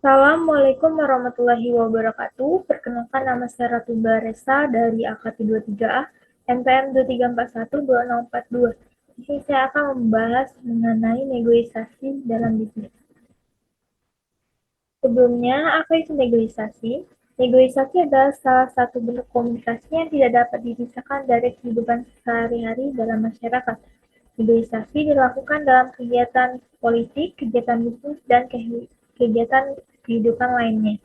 Assalamualaikum warahmatullahi wabarakatuh. Perkenalkan nama saya Ratu Baresa dari AKT 23A, NPM 23412042. Di sini saya akan membahas mengenai negosiasi dalam bisnis. Sebelumnya, apa itu negosiasi? Negosiasi adalah salah satu bentuk komunikasi yang tidak dapat dipisahkan dari kehidupan sehari-hari dalam masyarakat. Negosiasi dilakukan dalam kegiatan politik, kegiatan bisnis, dan kegiatan kehidupan lainnya.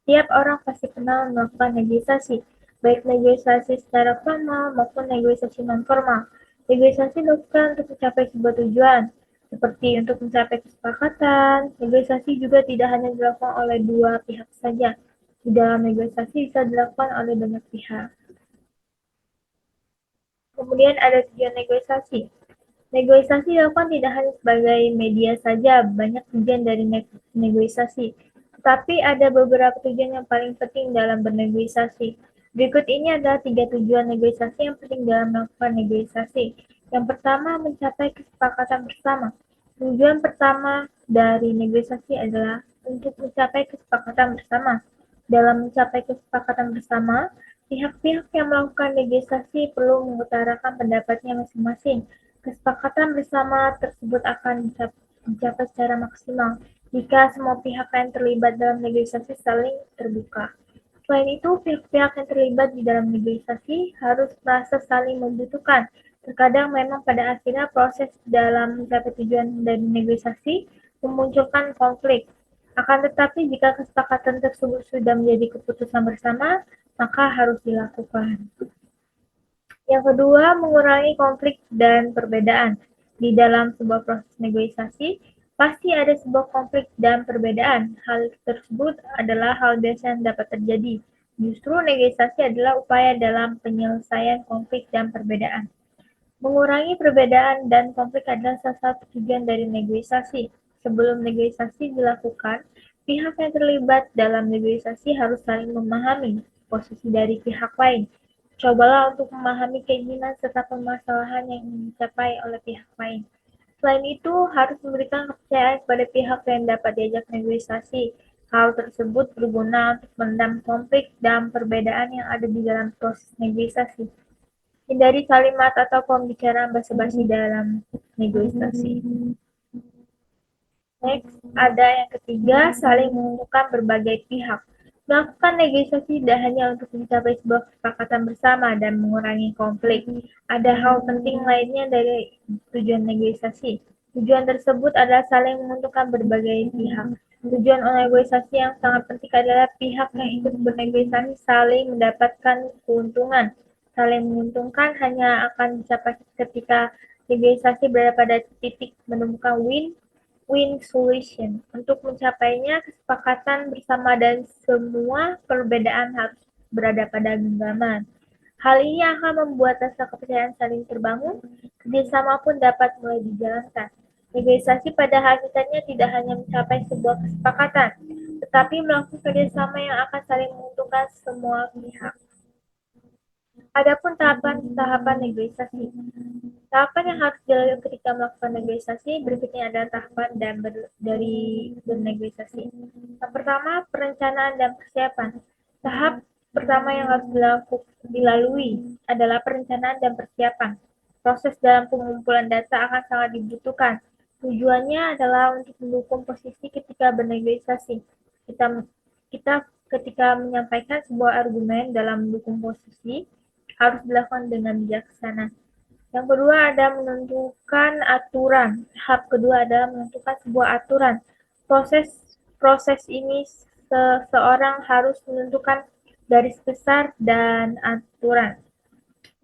Tiap orang pasti pernah melakukan negosiasi, baik negosiasi secara formal maupun negosiasi non-formal. Negosiasi dilakukan untuk mencapai sebuah tujuan, seperti untuk mencapai kesepakatan. Negosiasi juga tidak hanya dilakukan oleh dua pihak saja. Di dalam negosiasi bisa dilakukan oleh banyak pihak. Kemudian ada tujuan negosiasi. Negosiasi dilakukan tidak hanya sebagai media saja, banyak tujuan dari negosiasi. Tetapi ada beberapa tujuan yang paling penting dalam bernegosiasi. Berikut ini adalah 3 tujuan negosiasi yang penting dalam melakukan negosiasi. Yang pertama, mencapai kesepakatan bersama. Tujuan pertama dari negosiasi adalah untuk mencapai kesepakatan bersama. Dalam mencapai kesepakatan bersama, pihak-pihak yang melakukan negosiasi perlu mengutarakan pendapatnya masing-masing. Kesepakatan bersama tersebut akan dicapai secara maksimal jika semua pihak yang terlibat dalam negosiasi saling terbuka. Selain itu, pihak-pihak yang terlibat di dalam negosiasi harus merasa saling membutuhkan. Terkadang memang pada akhirnya proses dalam mencapai tujuan dari negosiasi memunculkan konflik. Akan tetapi jika kesepakatan tersebut sudah menjadi keputusan bersama, maka harus dilakukan. Yang kedua, mengurangi konflik dan perbedaan. Di dalam sebuah proses negosiasi, pasti ada sebuah konflik dan perbedaan. Hal tersebut adalah hal biasa yang dapat terjadi. Justru negosiasi adalah upaya dalam penyelesaian konflik dan perbedaan. Mengurangi perbedaan dan konflik adalah salah satu tujuan dari negosiasi. Sebelum negosiasi dilakukan, pihak yang terlibat dalam negosiasi harus saling memahami posisi dari pihak lain. Cobalah untuk memahami keinginan serta permasalahan yang ingin dicapai oleh pihak lain. Selain itu, harus memberikan kepercayaan kepada pihak yang dapat diajak negosiasi. Hal tersebut berguna untuk meredam konflik dan perbedaan yang ada di dalam proses negosiasi. Hindari kalimat atau pembicaraan basa-basi dalam negosiasi. Next, ada yang ketiga, saling menguntungkan berbagai pihak. Melakukan negosiasi tidak hanya untuk mencapai sebuah kesepakatan bersama dan mengurangi konflik. Ada hal penting lainnya dari tujuan negosiasi. Tujuan tersebut adalah saling menguntungkan berbagai pihak. Tujuan negosiasi yang sangat penting adalah pihak yang ikut bernegosiasi saling mendapatkan keuntungan. Saling menguntungkan hanya akan dicapai ketika negosiasi berada pada titik menemukan win solution. Untuk mencapainya, kesepakatan bersama dan semua perbedaan harus berada pada genggaman. Hal ini akan membuat rasa kepercayaan saling terbangun, kerjasama pun dapat mulai dijalankan. Negosiasi pada hakikatnya tidak hanya mencapai sebuah kesepakatan, tetapi melakukan kerjasama yang akan saling menguntungkan semua pihak. Adapun tahapan-tahapan negosiasi. Tahapan yang harus dilalui ketika melakukan negosiasi berikutnya adalah tahapan dari bernegosiasi. Yang pertama, perencanaan dan persiapan. Tahap pertama yang harus dilalui adalah perencanaan dan persiapan. Proses dalam pengumpulan data akan sangat dibutuhkan. Tujuannya adalah untuk mendukung posisi ketika bernegosiasi. Kita, kita ketika menyampaikan sebuah argumen dalam mendukung posisi harus dilakukan dengan bijaksana. Yang kedua ada menentukan aturan. Tahap kedua adalah menentukan sebuah aturan. Proses proses ini seseorang harus menentukan garis besar dan aturan.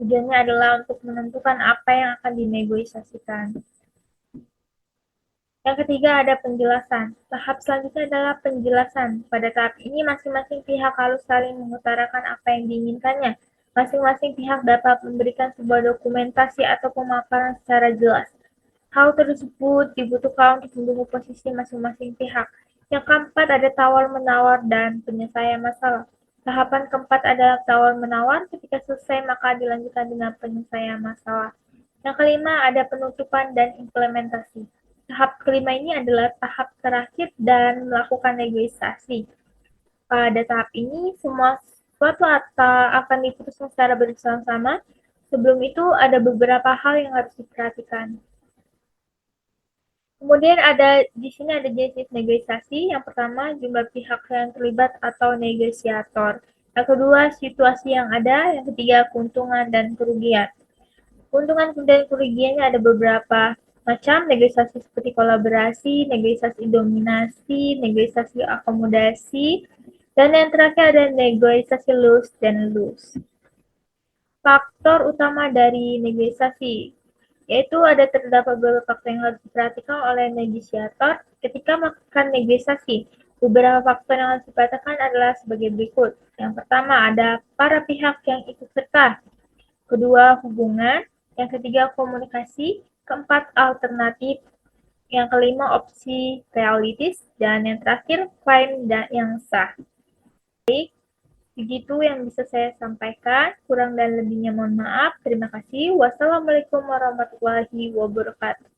Tujuannya adalah untuk menentukan apa yang akan dinegosiasikan. Yang ketiga ada penjelasan. Tahap selanjutnya adalah penjelasan. Pada tahap ini masing-masing pihak harus saling mengutarakan apa yang diinginkannya. Masing-masing pihak dapat memberikan sebuah dokumentasi atau pemaparan secara jelas. Hal tersebut dibutuhkan untuk mendukung posisi masing-masing pihak. Yang keempat ada tawar-menawar dan penyelesaian masalah. Tahapan keempat adalah tawar-menawar. Ketika selesai maka dilanjutkan dengan penyelesaian masalah. Yang kelima ada penutupan dan implementasi. Tahap kelima ini adalah tahap terakhir dan melakukan negosiasi. Pada tahap ini, semua suatu akan diputuskan secara bersama-sama. Sebelum itu, ada beberapa hal yang harus diperhatikan. Kemudian di sini ada jenis negosiasi. Yang pertama, jumlah pihak yang terlibat atau negosiator. Yang kedua, situasi yang ada. Yang ketiga, keuntungan dan kerugian. Keuntungan dan kerugiannya ada beberapa macam negosiasi seperti kolaborasi, negosiasi dominasi, negosiasi akomodasi, dan yang terakhir ada negosiasi lose dan lose. Faktor utama dari negosiasi yaitu terdapat beberapa faktor yang harus diperhatikan oleh negosiator ketika melakukan negosiasi. Beberapa faktor yang harus diperhatikan adalah sebagai berikut. Yang pertama ada para pihak yang ikut serta. Kedua, hubungan. Yang ketiga, komunikasi. Keempat, alternatif. Yang kelima, opsi realitis. Dan yang terakhir, klaim dan yang sah. Baik, begitu yang bisa saya sampaikan. Kurang dan lebihnya mohon maaf. Terima kasih. Wassalamualaikum warahmatullahi wabarakatuh.